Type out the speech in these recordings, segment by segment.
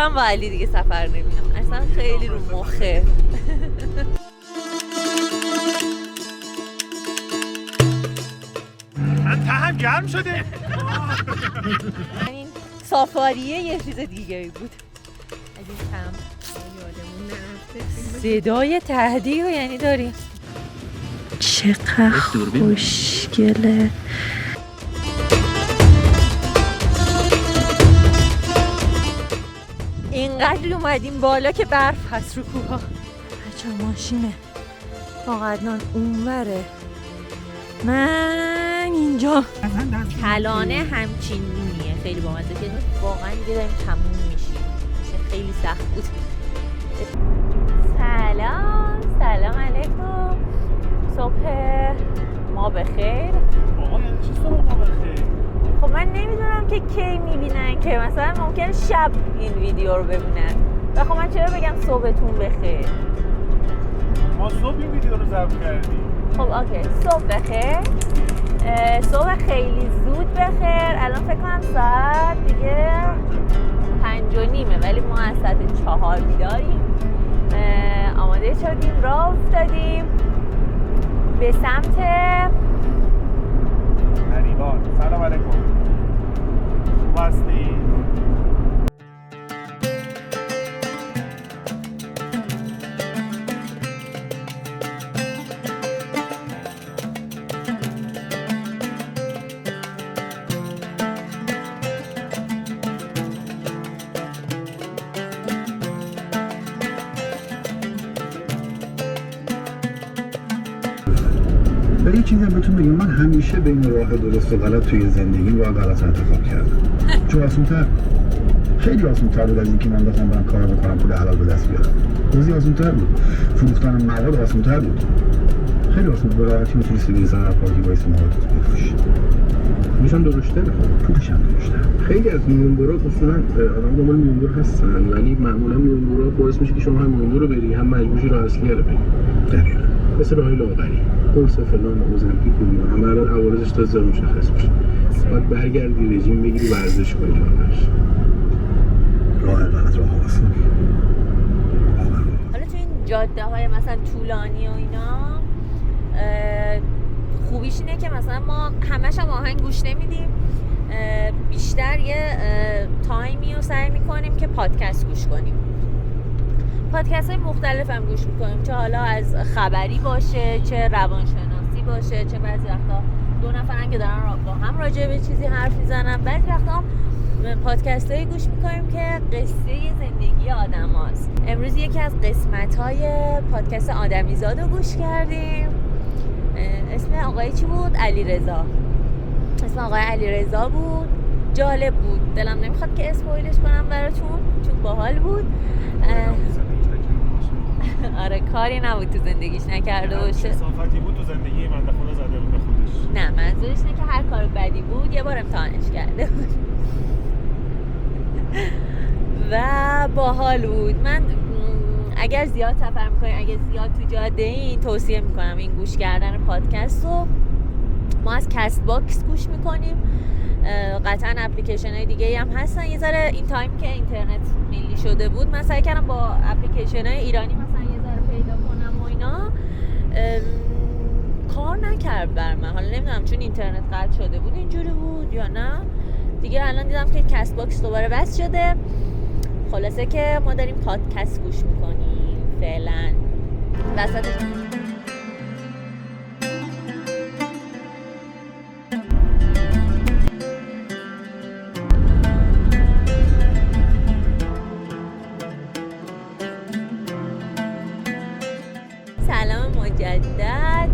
هم با علی دیگه سفر نمیام، اصلا خیلی رو مخه. من تهم گرم شده. این سافاریه یه چیز دیگه بود. از این کم صدای تهدید رو یعنی داریم. چقدر خوشگله. اینقدر اومدیم بالا که برف هست رو کوها. بچه ماشینه واقعا اونوره، من اینجا. کلانه همچین نیه، خیلی بامزه که واقعا دیگه داریم تموم میشیم، خیلی سخت بود. سلام علیکم، صبح ما بخیر. آقا یعنی چی صبح ما بخیر؟ خب من نمیدونم که کی میبینن، که مثلا ممکن شب این ویدیو رو ببینن و خب من چرا بگم صبحتون بخیر؟ ما صبح این ویدیو رو ضبط کردیم. خب اوکی، صبح بخیر. صبح خیلی زود بخیر. الان فکر کنم ساعت دیگه 5:30 ولی ما از ساعت 4 بیداریم. آماده شدیم، راه افتادیم به سمت نریمان. سلام علیکم، خوب هستی؟ ولی یه چیزی هم بهتون بگم، من همیشه بین راه درست و غلط توی زندگی راه غلط انتخاب کردم. چون آسون‌تر، خیلی آسون‌تر بود از اینکه من بخوام برم کار بکنم پول حلال به دست بیارم. روزی آسون‌تر بود. فروختن مواد آسون‌تر بود. خیلی آسون بود، به راحتی می‌تونستی بری سر پارکی وایس مواد بفروشی. میشن درشته، پولش هم درشته. خیلی از میونبرا اصولاً آدم دنبال میونبر هستن، ولی معمولاً میونبرا باعث میشه که شما هم میونبر رو بری، هم مجبوری راه اصلی رو بری. دقیقاً. مثل راهی لاغری، قرص فلان، اوزمپیک و همه الان عوارضش تا زیاد مشخص میشه. باید برگردی رژیم بگیری، ورزش کنی راهش. راه غلط راه آسونی. حالا تو این جاده های مثلا طولانی و اینا خوبیش اینه که مثلا ما همش هم آهنگ گوش نمیدیم، بیشتر یه تایمی رو سعی میکنیم که پادکست گوش کنیم. پادکست های مختلف هم گوش میکنیم، چه حالا از خبری باشه، چه روانشناسی باشه، چه بعضی وقتا دو نفرن که دارن با هم راجع به چیزی حرف میزنن. بعضی وقتا هم پادکست هایی گوش میکنیم که قصه زندگی آدم هاست. امروز یکی از قسمت های پادکست آدمیزاد رو گوش کردیم. اسم آقای چی بود؟ علیرضا. اسم آقای علیرضا بود. جالب بود، دلم نمیخواد که اسپویلش کنم براتون چون باحال بود. آره کاری نبود تو زندگیش نکرده باشه. صافتی بود تو زندگی من، خدا زده بود به خودش. نه منظورش اینه که هر کار بدی بود یه بار امتحانش کرده بود. و باحال بود. من اگر زیاد سفر میکنین، اگر زیاد تو جاده این، توصیه میکنم این گوش کردن پادکست رو. ما از کست باکس گوش میکنیم، قطعا اپلیکیشن های دیگه هم هستن. یه ذره این تایم که اینترنت ملی شده بود من سعی کردم با اپلیکیشن های ایرانی مثلا یه ذره پیدا کنم و اینا، کار نکرد بر من. حالا نمیدونم چون اینترنت قطع شده بود اینجوری بود یا نه دیگه. الان دیدم که کست باکس دوباره بس شده. خلاصه که ما داریم پادکست گوش میکنیم فعلا. وسطش سلام مجدد.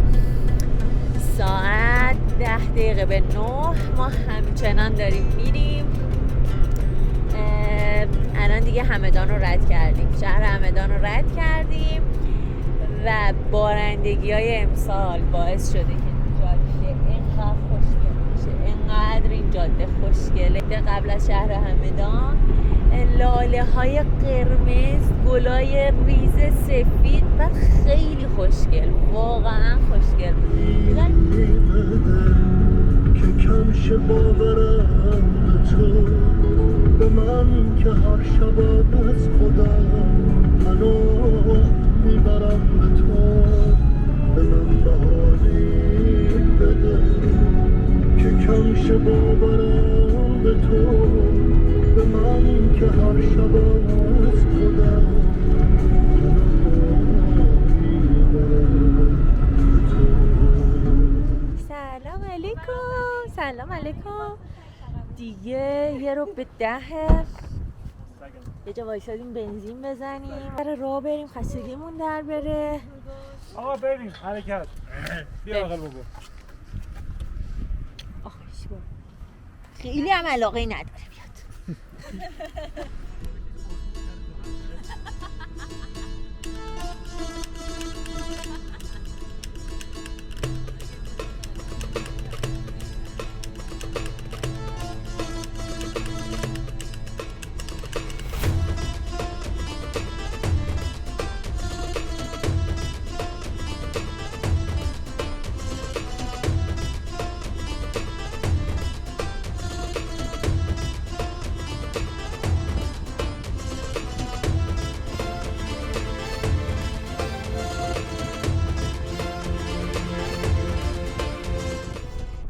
ساعت 8:50 ما همچنان داریم میریم. الان دیگه همدان رو رد کردیم، شهر همدان رو رد کردیم و بارندگی های امسال باعث شده که جاده اینقدر خوشگل میشه، اینقدر این جاده خوشگله. قبل از شهر همدان لاله های قرمز، گلای ریز سفید و خیلی خوشگل، واقعا خوشگل. که کمش باورم تو به من که هر شب علیکم. دیگه 9:10 یه جا وایسادیم بنزین بزنیم برای راه بریم، خستگیمون در بره. آقا بریم حرکت. بیا بغل بگو. آخیش با خیلی هم علاقه نداره بیاد.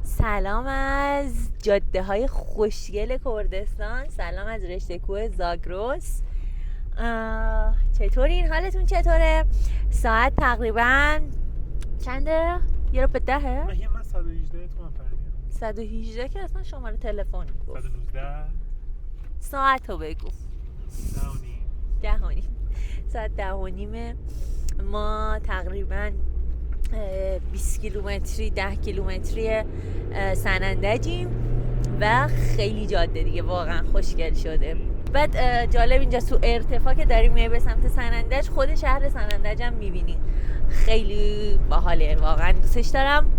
سلام از جاده های خوشگل کردستان، سلام از رشته کوه زاگرس. چطورین؟ حالتون چطوره؟ ساعت تقریبا چنده؟ 9:10؟ من 118 تومن پردیم. 118 که اصلا شماره تلفن گفت. 119 ساعت رو بگو. 10:30. ساعت 10:30. ما تقریبا 20 کیلومتری 10 کیلومتری سنندجیم و خیلی جاده دیگه واقعا خوشگل شده. بعد جالب اینجا تو ارتفاع که داریم میای به سمت سنندج، خود شهر سنندج هم میبینی، خیلی باحاله، واقعا دوستش دارم.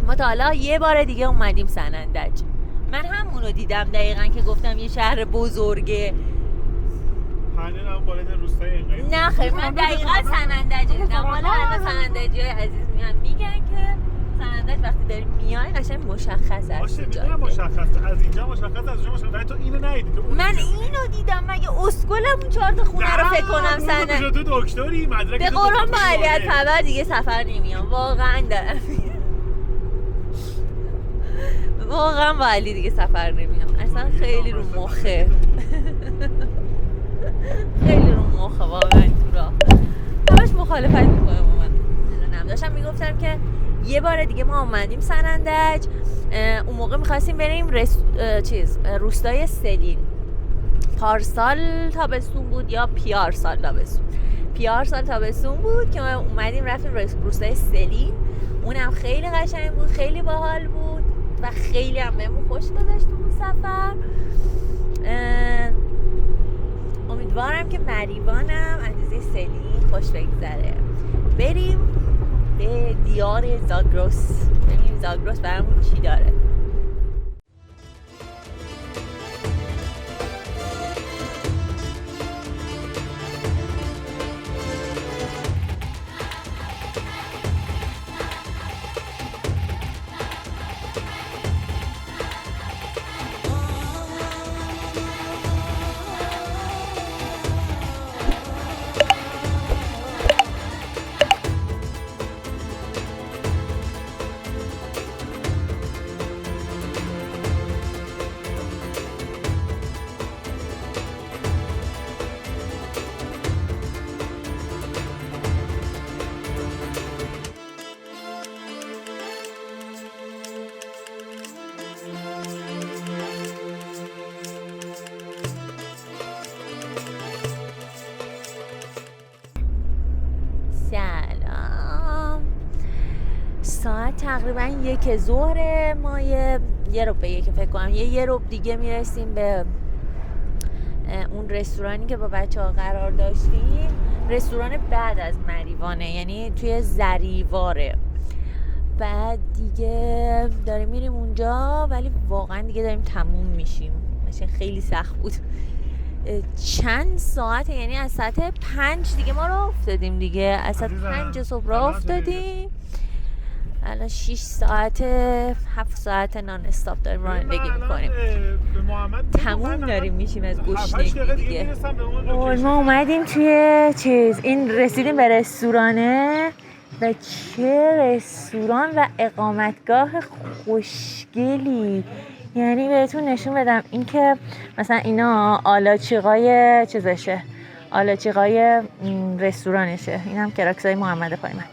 ما تا حالا یه بار دیگه اومدیم سنندج. من همونو دیدم دقیقا که گفتم یه شهر بزرگه. هنوز هم بالای روستای اینقدر. نه خیلی من دقیقا سنندج دیدم. حالا الان سنندجی های عزیز میگن که سنندج وقتی داریم میای قشنگ مشخص است. باشه مشخص از اینجا مشخص از اونجا مشخص. تو اینو ندیدی؟ من اینو دیدم. مگه اسکلمون 4 تا خونه رو فکر کنم سنندج. تو دکتری مدرک به قرآن با علیت خبر دیگه سفر نمیام. واقعا دارم واقعا با علی دیگه سفر نمیام. اصلا خیلی رو مخه. خیلی رو مخه واقعا تو راه. همش مخالفت میکنه با من. داشتم میگفتم که یه بار دیگه ما اومدیم سنندج. اون موقع میخواستیم بریم روستای سلین. پارسال تابستون بود یا پیارسال تابستون بود که ما اومدیم رفتیم روستای سلین. اونم خیلی قشنگ بود، خیلی باحال بود و خیلی هم بهمون خوش گذشت اون سفر. امیدوارم که مریوانم اندازه سلین خوش بگذره. بریم به دیار زاگرس، ببینیم زاگرس برامون چی داره. سلام. ساعت تقریبا 1 ظهر. ما یه ربع که فکر کنم یه ربع دیگه میرسیم به اون رستورانی که با بچه ها قرار داشتیم. رستوران بعد از مریوانه، یعنی توی زریواره. بعد دیگه داریم میریم اونجا، ولی واقعا دیگه داریم تموم میشیم. مثلا خیلی سخت بود. چند ساعت، یعنی از ساعت 5 دیگه ما راه افتادیم دیگه. از ساعت 5 صبح راه افتادیم. الان 6 ساعت 7 ساعت نان استاپ داریم رانندگی میکنیم. تموم داریم میشیم از گشنگی دیگه. ما اومدیم توی این رسیدیم به رستورانه و چه رستوران و اقامتگاه خوشگلی. یعنی بهتون نشون بدم این که مثلا اینا آلاچیقای چیزشه، آلاچیقای رستورانشه. اینم کراکسای محمد پایمن.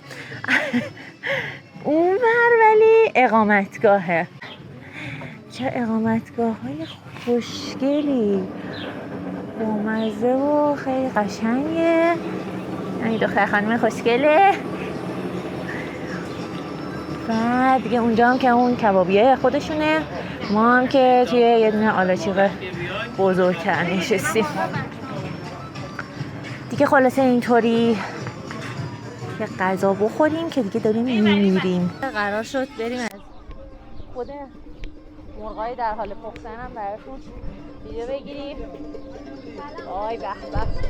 اون بر ولی اقامتگاهه. چه اقامتگاه های خوشگلی با مزه و خیلی قشنگه. این دختر خانم خوشگله. بعد دیگه اونجا هم که اون کبابیه خودشونه، ما هم که توی یه دونه آلاچیق بزرگتر نشستیم دیگه. خلاصه اینطوری که غذا بخوریم که دیگه داریم میمیریم. قرار شد بریم از خود مرغای در حال پختن هم براتون ویدیو بگیریم. آی به به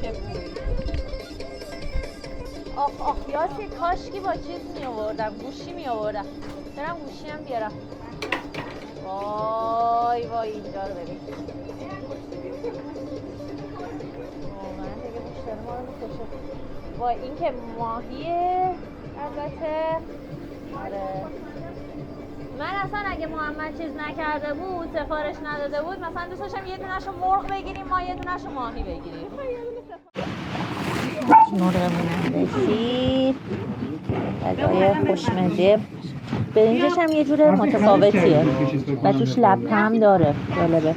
چه بوی. آخ یاسی کاشکی با چیز می آوردم، گوشی می آوردم. برم گوشی هم بیارم. وای اینجا رو ببین. واقعا دیگه بیشتر ما رو میکشه. وای این که ماهیه البته. آره من اصلا اگه محمد چیز نکرده بود، سفارش نداده بود، مثلا دوست داشتم یه دونه‌شو مرغ بگیریم، ما یه دونه‌شو ماهی بگیریم. مرغمون رسید. غذای خوشمزه. برنجش هم یه جور متفاوتیه و توش لپه هم داره. جالبه.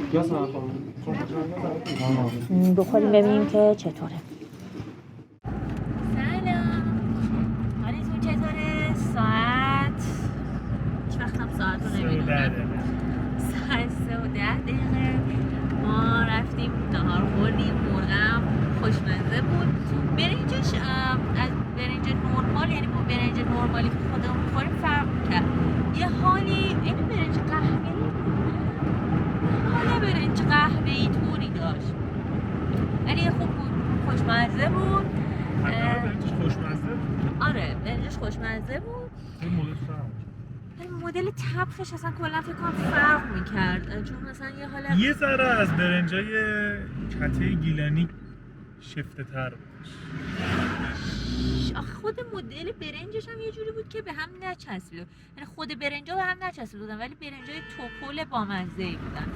بخوریم ببینیم که چطوره. سلام. حالتون چطوره؟ ساعت هیچ وقت هم ساعت رو نمیدونم. ساعت 3:10 ما رفتیم نهار خوردیم. مرغم خوشمزه بود. برنجش از برنج نرمال، یعنی با برنج نرمالی که خودمون می‌خوریم فرق کرد. یه حالی این برنج قهوه‌ای حال برنج قهوه‌ای طوری داشت ولی خوب بود، خوشمزه بود. برنجش خوشمزه بود؟ آره برنجش خوشمزه بود. این مدل طبخش اصلا کلا فکر کنم فرق می‌کرد، چون مثلا یه حال یه ذره از برنجای کته گیلانی شفته تر بود. خود مدل برنجش هم یه جوری بود که به هم نچسبید، یعنی خود برنجا به هم نچسبیده بودن ولی برنجای توپل بامزه‌ای بودن.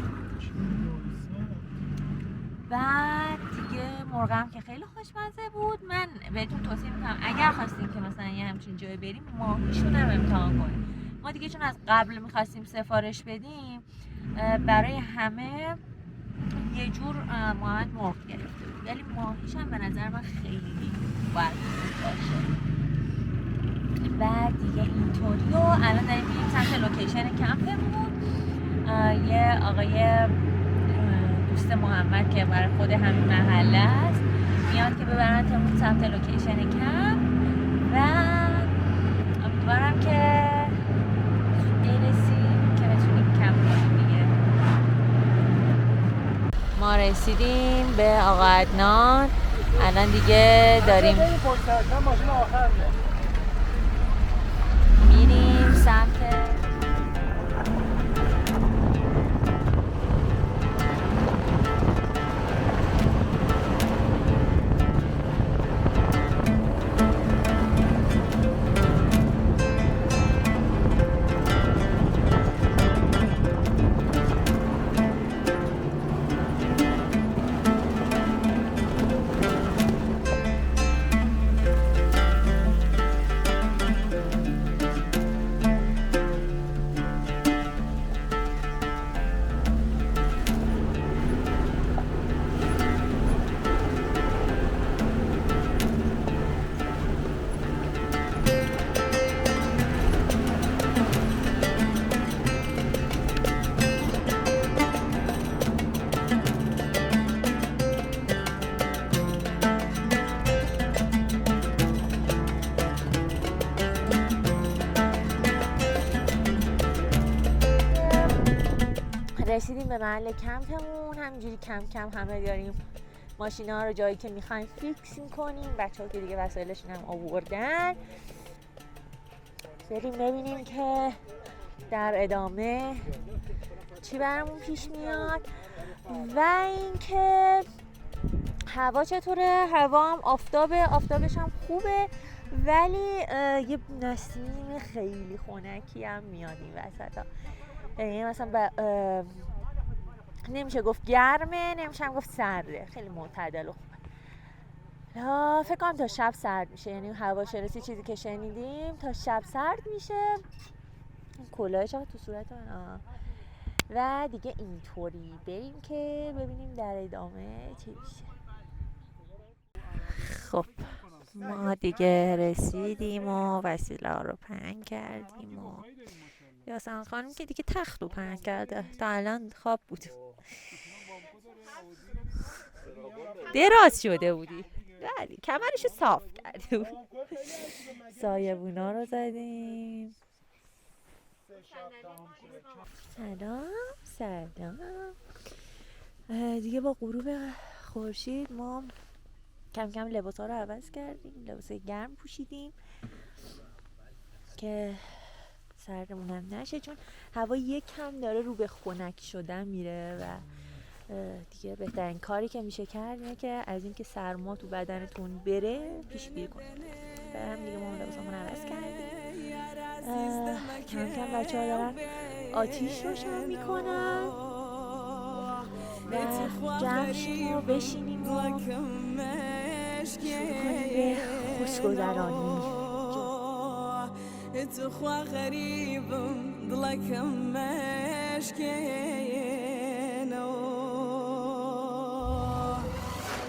بعد دیگه مرغم که خیلی خوشمزه بود. من بهتون توصیه میکنم اگر خواستین که مثلا یه همچین جای بریم ماهیشون هم امتحان کنیم. ما دیگه چون از قبل میخواستیم سفارش بدیم برای همه یه جور محمد مرغ گرفته بود ولی ماهیش هم به نظر من خیلی باید باشه. بعد دیگه اینطوری و الان داریم میریم سمت لوکیشن کمپمون. یه آقای دوست محمد که برای خود همین محله است میاد که ببرنتمون سمت لوکیشن کمپ و امیدوارم که برسیم که بتونیم کمپ کنیم دیگه. ما رسیدیم به آقا عدنان. الان دیگه داریم میریم سمت رسیدیم به محل کمپمون. همینجوری کم کم همه داریم ماشینا رو جایی که میخوایم فیکس میکنیم. بچه‌ها که دیگه وسایلشون هم آوردن. بریم ببینیم که در ادامه چی برامون پیش میاد و اینکه هوا چطوره. هوا هم آفتابش هم خوبه ولی یه نسیم خیلی خنکی هم میاد این وسطا. یعنی مثلا نمیشه گفت گرمه نمیشه هم گفت سرده، خیلی معتدل و خوبه. فکر کنم تا شب سرد میشه، یعنی هواشناسی چیزی که شنیدیم تا شب سرد میشه. این کلاه چقدر تو صورت من و دیگه اینطوری بریم که ببینیم در ادامه چه میشه. خب ما دیگه رسیدیم و وسیله ها رو پهن کردیم و یاسمن خانم که دیگه تخت رو پهن کرده، تا الان خواب بود. دراز شده بودی ولی کمرشو صاف کرده بود. سایبونا رو زدیم. سلام دیگه با غروب خورشید ما کم کم لباس ها رو عوض کردیم، لباس گرم پوشیدیم که سردمون هم نشه، چون هوا یکم داره رو به خنک شدن میره و دیگه بهترین کاری که میشه کرد اینه که از اینکه سرما تو بدنتون بره پیش‌بینی کنید. برام دیگه ما لباسمون عوض کردیم. کم کم بچه‌ها دارن آتیش روشن میکنن و جمع شیم و بشینیم و شروع کنیم به خوشگذرانی. تخوا غريبم ضلك مشكينو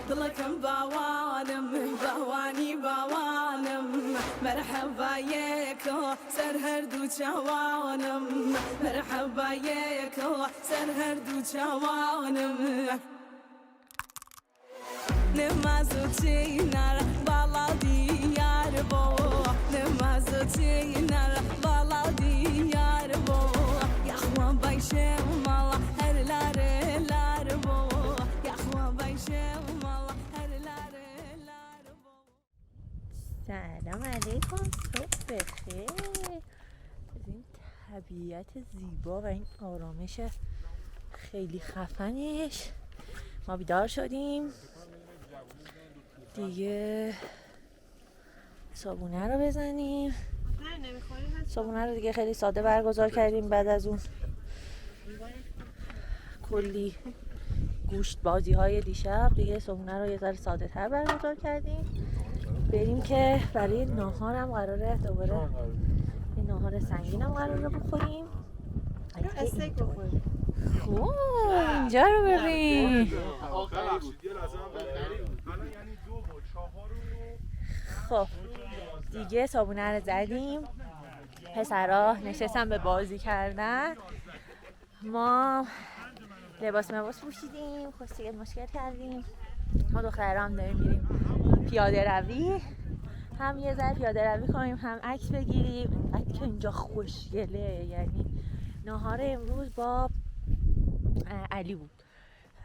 ضلكم باوانم باواني باوانم مرحبا يكو سر هردو جوانم مرحبا يكو سر هردو جوانم نمازو تينار بالا ديار بو نمازو تينار بالا ديار بو يا اخوان بايشه مالا هر لاره لار بو يا اخوان بايشه مالا هر لاره لار بو. سلام علیکم، صبح بخیر. از این طبیعت زیبا و این آرامش خیلی خفنش ما بیدار شدیم دیگه. صابونه رو بزنیم. صابونه رو دیگه خیلی ساده برگزار کردیم بعد از اون کلی گوشت بازی های دیشب. دیگه صابونه رو یه ذره ساده تر برگزار کردیم. بریم که برای ناهارم قراره دوباره یه ناهار سنگینم قراره بخوریم. خب اینجا رو ببین. خب دیگه صابونه رو زدیم، پسرها نشستن به بازی کردن، ما لباس پوشیدیم، خوشگل مشکل کردیم. ما دخترها هم داریم میریم پیاده روی، هم یه ذره پیاده روی کنیم هم عکس بگیریم. عکس که اینجا خوشگله. یعنی ناهار امروز با علی بود،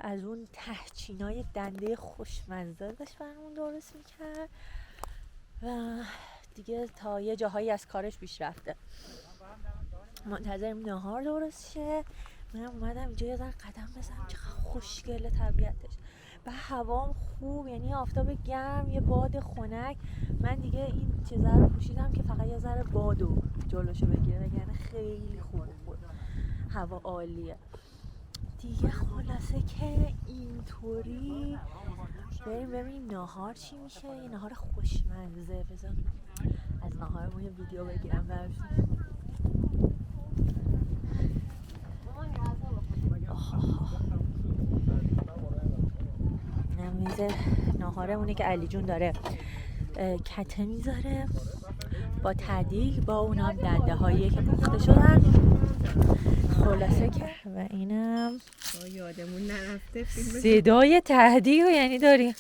از اون تهچینای دنده خوشمزه داشت برامون درست میکرد و دیگه تا یه جاهایی از کارش پیش رفته. منتظریم ناهار درست شه. منم اومدم اینجا یه ذره قدم بزنم. چقدر خوشگله طبیعتش و هوام خوب، یعنی آفتاب گرم، یه باد خنک. من دیگه این چیزا رو پوشیدم که فقط یه ذره بادو جلوشو بگیره، یعنی خیلی خوب هوا عالیه دیگه. خلاصه که اینطوری بریم ببینیم ناهار چی میشه. یه ناهار خوشمزه. بذار از ناهارمون یه ویدیو بگیرم براتون. میزه ناهارمونه که علی جون داره کته میذاره با تدیگ، با اونم دنده هایی که پخته شدن. خلاصه که و اینم یادمون نرفته فیلم صدای تهدیگ رو یعنی داریم.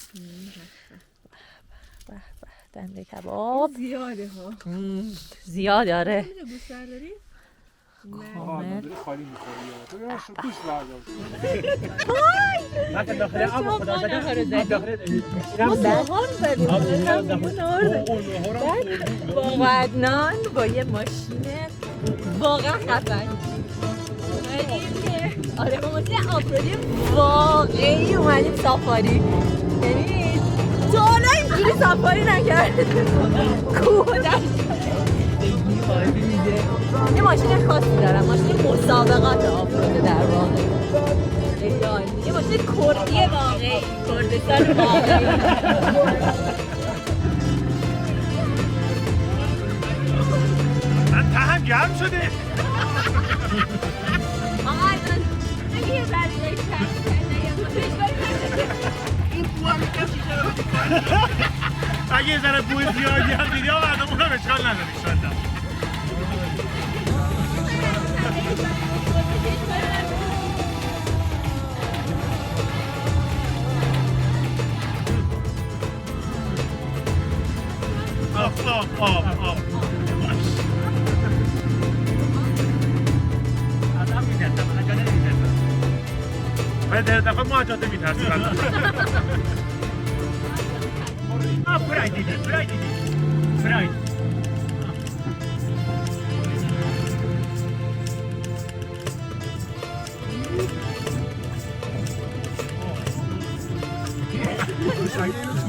دنده کباب زیاده ها. زیاد داره. گوشت داری؟ کامل. خالی می‌خوری. تو گوش بردار. ما ناهار زدیم. با عدنان با یه ماشین واقعا خفن. آره ما مثل آفرودی واقعی اومدیم سافاری. یعنی تو حالا اینجوری سافاری نکردیم. کوه دشت یه ماشین خاصی دارم، ماشین مسابقات آفروده در واقع. یه ماشین کردی واقعی، کردستان واقعی. من تهم گرم شده. آقا یه ذره اگه یه ذره بوی زیادی هم دیدی ها مردم اونم اشکال نداره ایشالله. آب آدم می‌درسم، اجازه نمی‌درسم. من در دفعه مهاجاته میترسیم فراید دیدی. فراید.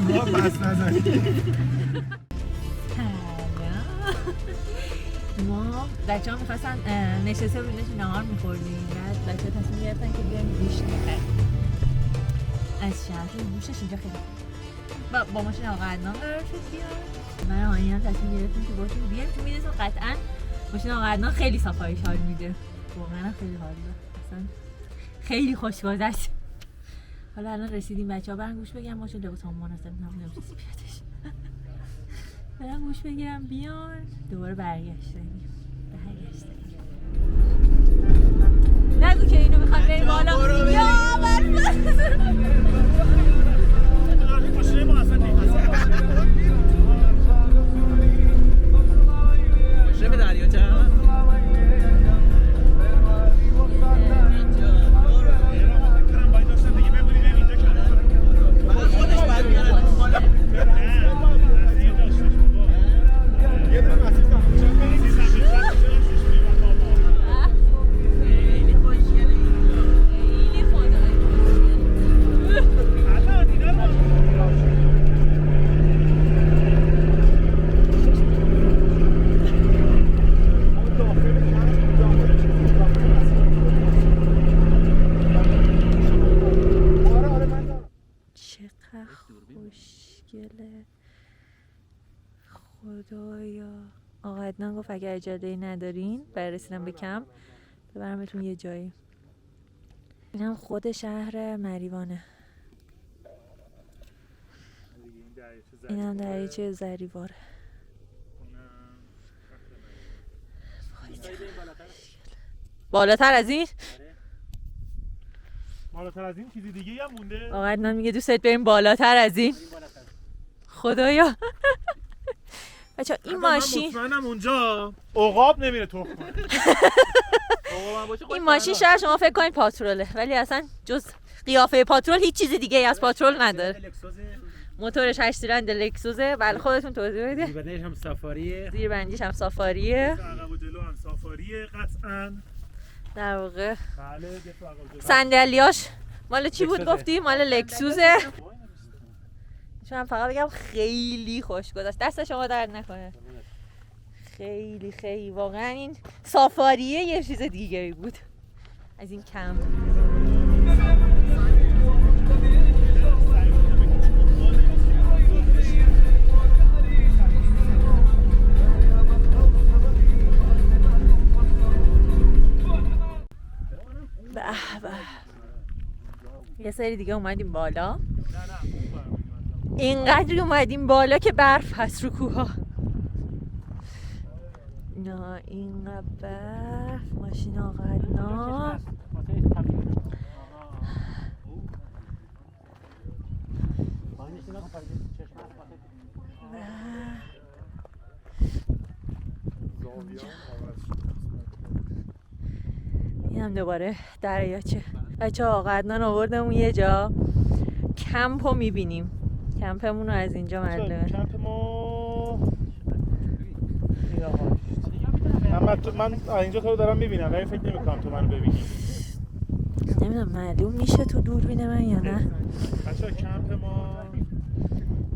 ما بس نزنید. ما بچه ها میخواستن نشسته بودیم نهار میخوردیم، بعد بچه ها تصمیم گرفتن که بیایم گوشت بخریم از شهر. گوشتش اینجا خیلی با ماشین آقا عدنان قرار شد بیایم. من و آینی هم تصمیم گرفتیم که باشیم بیایم، چون میدونستم قطعا ماشین آقا عدنان خیلی صفاییش حال میده. واقعا خیلی حال میده، اصلا خیلی خوش گذشت. حالا الان رسیدیم، بچه ها برن گوش بگم ما چون لباس هم مناسب نبودم چیزی بیادش برن گوش بگیرم بیان دوباره برگشتیم. نگو که اینو میخوام بریم بالا. یا ماشینه ما اصلا نیست. ماشین به دریاچه خوشگله. خدایا آقا عدنان گفت اگر اجازه ندارین برای رسیدن به کمپ ببرمتون یه جایی. اینم خود شهر مریوانه. اینم دریاچه زریواره. بالاتر از این؟ بالاتر از این چیزی دیگه هم مونده؟ آقا عدنان میگه دوست بریم بالاتر از این. خدایا بچه این ماشین، من مطمئنم اونجا عقاب نمیره تخم کنه. این ماشین شاید شما فکر کنید پاتروله، ولی اصلا جز قیافه پاترول هیچ چیز دیگه ای از پاترول نداره. موتورش 8 سیلندر لکسوسه. بله خودتون توضیح بدید. زیربندیش هم سافاریه. زیربندیش هم سافاریه. عقب و جلو هم سافاریه قطعاً. در واقع بله صندلیاش مال چی بود لکسوسه. گفتی؟ مال لکسوسه. چون فقط بگم خیلی خوش گذشت. دست شما درد نکنه. خیلی خیلی واقعا این سافاریه یه چیز دیگه بود از این کمپ. به به یه سری دیگه اومدیم بالا. اینقدر اومدیم بالا که برف هست رو کوها. نه اینقدر برف. ماشین آقا عدنان این هم دوباره دریاچه. بچه آقا عدنان آوردمون یه جا کمپ رو میبینیم. کمپمون رو از اینجا معلومه. کمپ ما من اینجا تو رو دارم میبینم ولی فکر نمی‌کنم تو منو ببینی. نمیدونم معلوم میشه تو دوربین من یا نه. بچه‌ها کمپ ما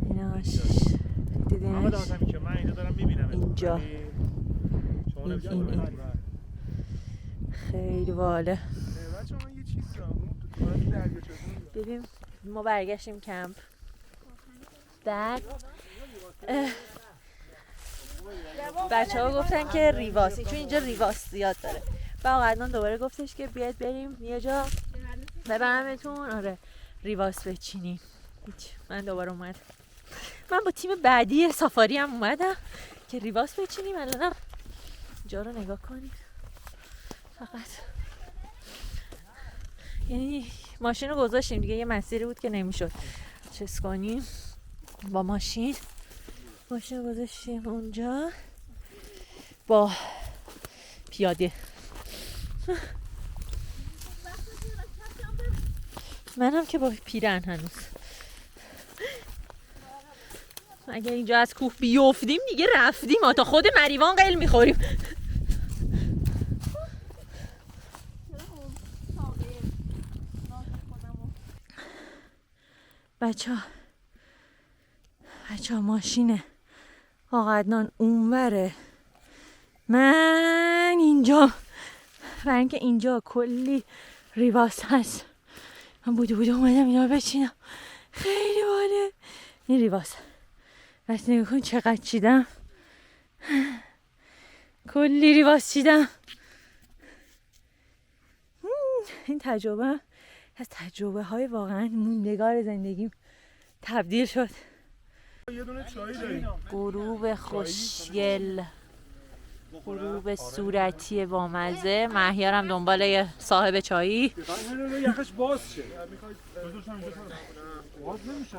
ایناش همه دیدینش دادم که من اینجا دارم میبینم اینجا. شما این. نمی‌دونید. خیلی باله. بچه‌ها من یه چیز دارم. ببین ما برگشتیم کمپ. بعد بچه ها گفتن که ریواسی، چون اینجا ریواس زیاد داره. و آقا عدنان دوباره گفتش که بیاید بریم یه جا ببرمتون. آره ریواس بچینیم. هیچ، من دوباره اومدم. من با تیم بعدی سافاری هم اومدم که ریواس بچینیم. الانم جا رو نگاه کنید. فقط یعنی ماشین رو گذاشتیم دیگه، یه مسیری بود که نمیشد چیز کنیم با ماشین رو گذاشتیم اونجا با پیاده. منم که با پیرن هنوز. اگه اینجا از کوه بیافتیم دیگه رفتیم، تا خود مریوان قل میخوریم. بچه ها ماشینه آقا عدنان اونوره، من اینجا، برای اینکه اینجا کلی ریواس هست. من بوده اومدم اینا رو بچینم. خیلی باله این ریواس. بس نگاه کن چقدر چیدم، کلی ریواس چیدم. این تجربه از تجربه های واقعا موندگار زندگیم تبدیل شد. یه دونه چای داریم. غروب خوشگل، غروب صورتی بامزه. مهیارم دنبال یه صاحب چایی. یخش باز شه.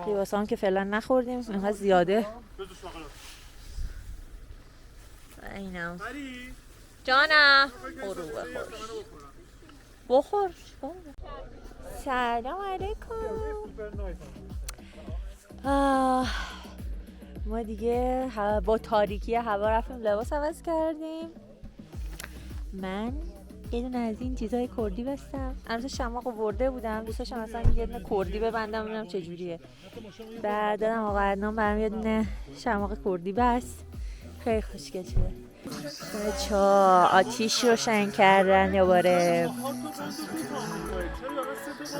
لیباس هم که فعلا نخوردیم، اینقدر زیاده. اینم جانم. غروب خوش بخور. سلام علیکم. ما دیگه با تاریکی هوا رفتیم لباس عوض کردیم. من یه دونه از این چیزای کردی بستم. البته شماغ آورده بودم، دوست داشتم مثلا یه دونه کردی ببندم ببینم چه جوریه. بعد دادم آقا عدنان برام یه دونه شماغ کردی بست. خیلی خوشگل شده. بچه‌ها آتیش روشن کردن دوباره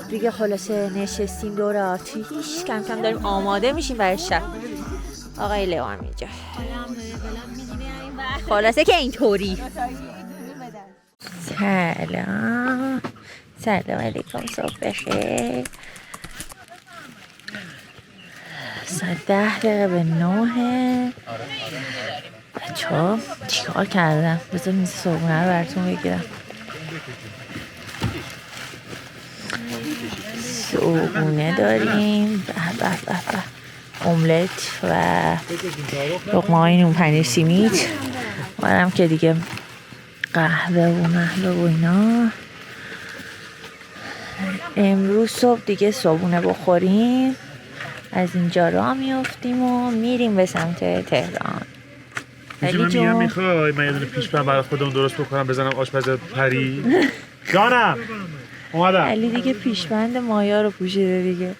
دیگه. خلاصه نشستیم دور آتیش، کم کم داریم آماده میشیم برای شب. آقای لیو هم اینجا. خلاصه که اینطوری. سلام علیکم، صبح بخیر. ساعت 10 دقیقه به 9. بچه‌ها چیکار کردم؟ بذار میز صبحونه رو براتون بگیرم. صبحونه داریم، به املت و لقمه‌های نون پنیر سیمیت. منم که دیگه قهوه و محلو و اینا. امروز صبح دیگه صبحونه بخوریم، از اینجا راه میافتیم و میریم به سمت تهران. من میخوای من یه دونه پیشبند برای خودم درست بکنم بزنم آشپز پری. جانم اومدم. علی دیگه پیشبند مایا رو پوشیده دیگه.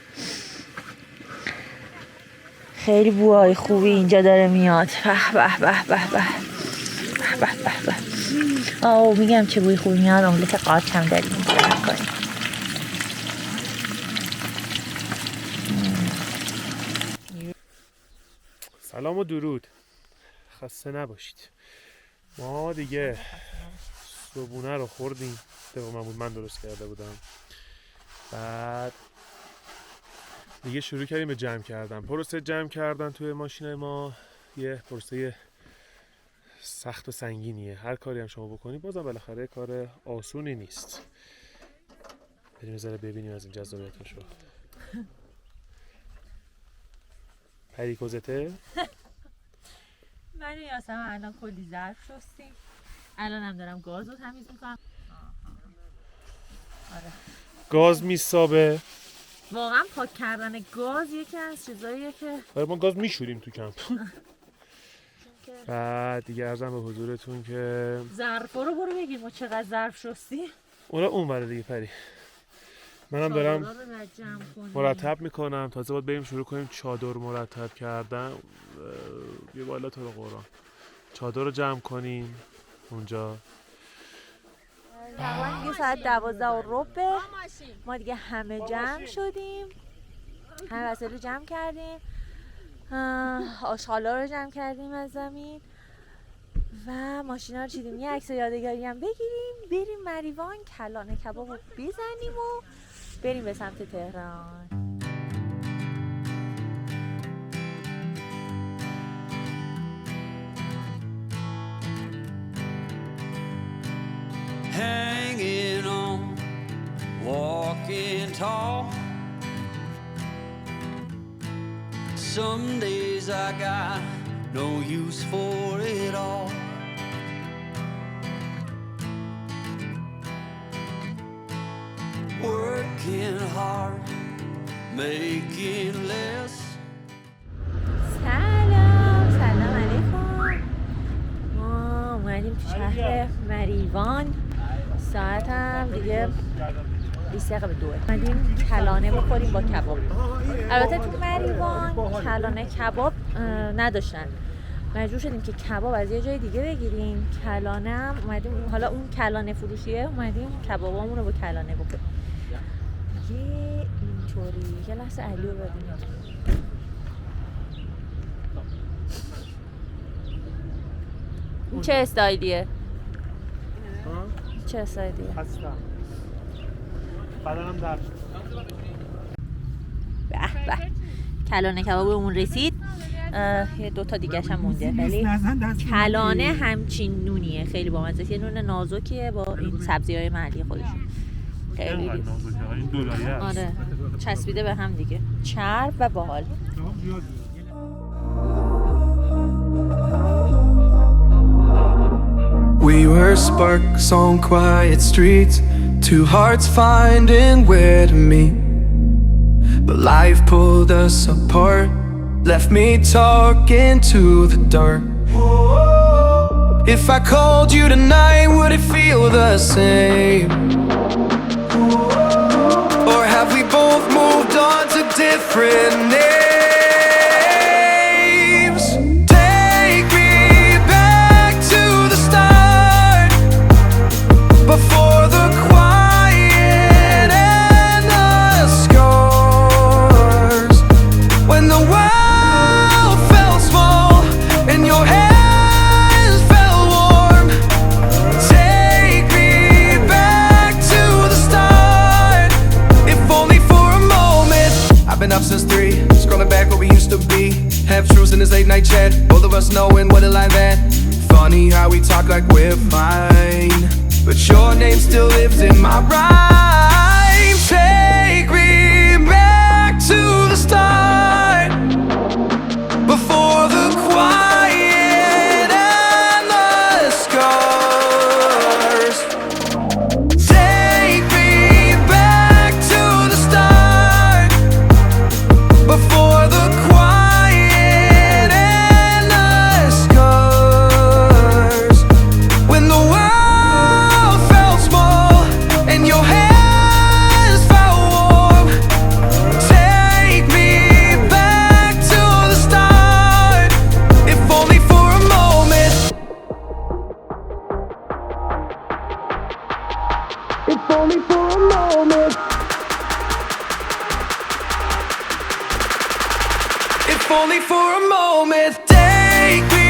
خیلی بوهای خوبی اینجا داره میاد. به به به به به به به به. آه میگم چه بوی خوبی میاد. املت قارچ هم داریم اینجا کنیم. سلام و درود، خسته نباشید. ما دیگه صبحونه رو خوردیم. من درست کرده بودم. بعد دیگه شروع کردیم به جمع کردن. پروسه جمع کردن توی ماشین ما یه پروسه سخت و سنگینیه. هر کاری هم شما بکنید بازم بالاخره کار آسونی نیست. بریم ذره ببینیم از این جذابیتاشو. پریکوزته من و یاسمن الان کلی ظرف شستیم. الان هم دارم گاز رو تمیز میکنم. آره گاز میسابه. واقعا پاک کردن گاز یکی از چیزاییه که آره ما گاز میشوریم تو کمپ. بعد دیگه عرضم به حضورتون که ظرفا رو برو بگیر ما چقدر ظرف شستیم. اونا اون بره دیگه پری. منم دارم مرتب میکنم. تازه باید بریم شروع کنیم چادر مرتب کردن. یه بالا تو رو قرآن چادر رو جمع کنیم اونجا. تقریبا دیگه ساعت 12:15 ما دیگه همه جمع شدیم. همه وسایل رو جمع کردیم. آشغالا رو جمع کردیم از زمین و ماشینا رو چیدیم. یه عکس یادگاری هم بگیریم بریم مریوان کلانه کباب رو بزنیم و بریم به سمت تهران. Hanging on, walking tall. Some days I got no use for it all. Working hard, making less. سلام علیکم. ما اومدیم تو شهر مریوان. ساعت هم دیگه 20 دقیقه به 2. اومدیم کلانه بخوریم با کباب. البته تو مریوان کلانه کباب نداشتن، مجبور شدیم که کباب از یه جای دیگه بگیریم. کلانه هم اومدیم، حالا اون کلانه فروشیه، اومدیم کبابامون رو با کلانه بخوریم. دیگه اینطوری. یه لحظه علی رو ببینیم. این چه استایلیه؟ چه استایلیه؟ هستم بدنم درد. به به، کلانه کبابمون رسید. یه دوتا دیگه‌ش هم مونده، ولی کلانه همچین نونیه، خیلی بامزه. یه نون نازکیه با این سبزی‌های محلی خودشون. خیلی این دلایه است. آره، چسبیده به هم دیگه، چرب و باحال. We were sparks on quiet streets, two hearts finding where to meet. But life pulled us apart, left me talking to the dark. If I called you tonight, would it feel the same? Or have we both moved on to different names? Take me back to the start, before the quiet and the scars. When the world felt small and your hands felt warm. Take me back to the start, if only for a moment. I've been up since 3, scrolling back what we used to be. Half truths in this late night chat, both of us knowing what a lie that. Funny how we talk like we're fine, but your name still lives in my rhyme. Take me back to the start, before the quiet and the scars. Take me back to the start, before the quiet and the scars. When the world felt small and your hands felt warm. Take me back to the start, if only for a moment. If only for a moment. If only for a moment. Take me